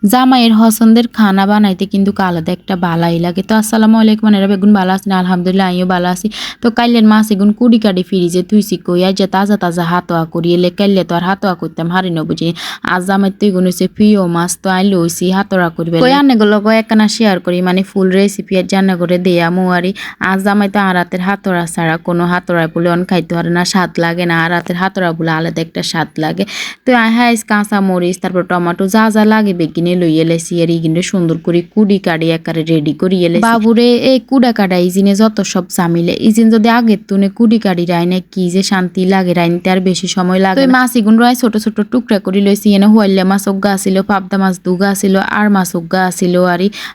জামাইয়ের পছন্দের খানা বানাইতে কিন্তু আলাদা একটা বালাই লাগে। তো আসসালামু আলাইকুম, আপনারা বেগুন ভালো আছেন? আলহামদুলিল্লাহ আমিও ভালো আছি। তো কাইলের মাছ এগুন কুড়ি কাটি ফ্রিজে থুইছি কইয়া যে তাজা তাজা হাতোয়া করি এলে কাইলে তো আর হাতোয়া করতাম হারি ন বুঝি। আজ জামাই তো এগুন হয়েছে প্রিয় মাছ, তো আই লইছি হাতোয়া করবে কই আনে গুলো একখানা শেয়ার করি, মানে ফুল রেসিপি আর জান্না করে দেয়া মুয়ারি। আজ জামাই তো আর রাতের হাতোয়া ছাড়া কোনো হাতোয়া বলে অন খাইতে পারে না, স্বাদ লাগে না। আর রাতের হাতোয়া বলে আলাদা একটা স্বাদ লাগে। তো হ্যাঁ, কাঁচা মরিচ তারপর টমেটো যা যা লাগে বেগিনে লইয়ে লেছি আর ইগিনে সুন্দর করে কুড়ি কাড়ি একারে রেডি করি এলে বাবুরে এই কুড়া কাটা ইজিনে যত সব জামিলে ইজিন যদি আগের তুনে কুড়ি কাড়ি রাইনে কি যে শান্তি লাগে রাইনতে আর বেশি সময় লাগে। তো মাছ ইগুন রায় ছোট ছোট টুকরা করি লইছি। এনে হোয়াইলে মাছ উগা আসিল, পাবদা মাছ দুগা আসিল, আর মাছ উগা আসিল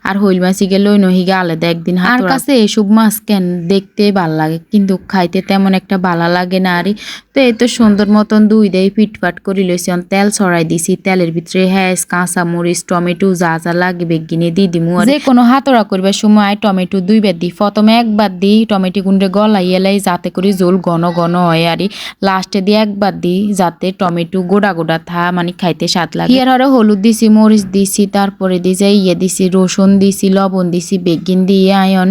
আর হইল মাছ ইগে লই নহিগে আলাদা একদিন। আর কাছে এসব মাছ কেন দেখতে ভাল লাগে কিন্তু খাইতে তেমন একটা ভালো লাগে না আরি। তো এই তো সুন্দর মতন দুই দেই পিটপাট করি লইছি, তেল ছড়াই দিছি। তেলের ভিতরে হ্যাঁ কাঁচা মরিচ টমেটো যা যা লাগবে কিনে দিয়ে দিমু। যে কোনো হাতড়া করবার সময় টমেটো দুইবার দিই। প্রথমে একবার দিই টমেটো গুন্ডে গলাই এলাই যাতে করে ঝোল ঘন ঘন হয় আরই। লাস্টে দিয়ে একবার দিই যাতে টমেটো গোড়া গোড়া মানে খাইতে স্বাদ লাগে। এর হরে হলুদ দিছি, মরিচ দিছি, তারপরে দিয়ে যাই দিছি রসুন দিছি, লবণ দিছি, বেগিন দিয়ে আয়ন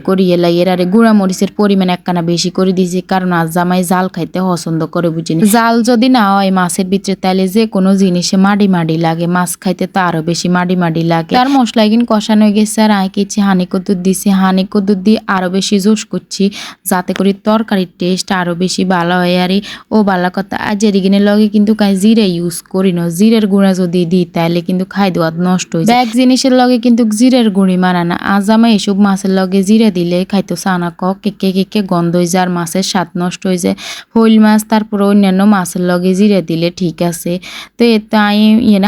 করি এলাই। এর আরে গুঁড়া মরিচের পরিমাণ একখানা বেশি করে দিছি, কারণ আজ জামাই জাল খাইতে পছন্দ করে বুঝিনি। জাল যদি না হয় মাছের ভিতরে তাহলে যে কোনো জিনিসে মাডি মাডি লাগে, মাছ খাইতে তো আরো বেশি মাডি মাডি লাগে। তার মশলা কিন কষানো হয়ে গেছে আর আই কিছু হানি কদ্দুর দিছি। হানি কদ্দুর দিয়ে আরো বেশি জোশ করছি যাতে করে তরকারির টেস্ট আরো বেশি ভালো হয় আরই। ও ভালো কথা, আর জেরিগিনের লগে কিন্তু জিরে ইউজ করি না। জিরের গুঁড়া যদি দিই তাহলে কিন্তু খাই দেওয়া নষ্ট হয়ে যায়। এক জিনিসের লগে কিন্তু জিরের গুঁড়ি মানা না। আজ আমি এসব মাছের লগে জিরে দিলে খাইতো চানা কেকে কেকে গন্ধ হয়ে যায় আর মাছের স্বাদ নষ্ট হয়ে যায়। হইল মাছ তারপরে অন্যান্য মাছের লগে জিরে দিলে ঠিক আছে। তো এতে আমি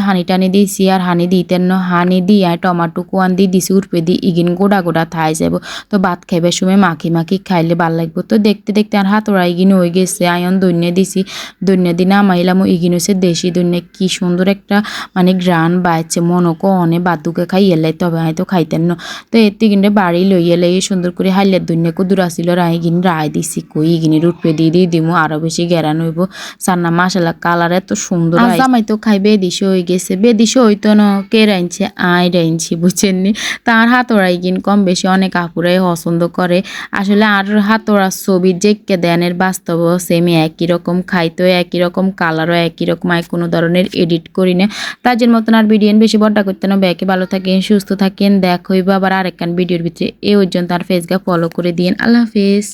হানি টানি দিয়েছি আর হানি দিতেন না। হানি দিয়ে টমাটো কোয়ান দিয়ে দিছি উঠপে দিয়ে ইগিন গোড়া গোড়া থাই যাব। তো ভাত খাইবার সময় মাখি মাখি খাইলে ভাল লাগবে। তো দেখতে দেখতে আর হাতড়া ইগিন হয়ে গেছে। আয়ন দৈন্যে দিছি, দৈন্যে দিনে আমাইলাম ইগিন হয়েছে দেশি দৈন্যে। কি সুন্দর একটা মানে গ্রান বাইছে মনকো অনে বাদুকে খাই এলাই, তবে হয়তো খাইতেন না। তো এতে কিনে বাড়ি লই এলাই সুন্দর করে হাইলের দৈন্যে কুদুর আসিল রায় গিন রায় দিছি কই ইগিনি উঠপে দিয়ে দিমু আরো বেশি গেরান হইব। সান্না মাসালা কালার এত সুন্দর। জামাই তো খাই বেদিস হয়ে গেছে। বেদিস হইতো না কে রাইনছে আই রাইনছি বুঝছেননি। তার হাতড়াই কিন কম বেশি অনেক আপুরাই পছন্দ করে। আসলে আর হাতড়ার ছবি যেকে দেনের বাস্তব সেমি একই রকম, খাইতো একই রকম, কালারও একই রকম। আর কোনো ধরনের এডিট করি না। তাদের মতন আর ভিডিও বেশি বড়টা করতে না। ব্যাকে ভালো থাকেন সুস্থ থাকেন, দেখ হইব আবার আরেকখান ভিডিওর ভিতরে। এ পর্যন্ত আর ফেসবুক ফলো করে দিন। আল্লাহ হাফেজ।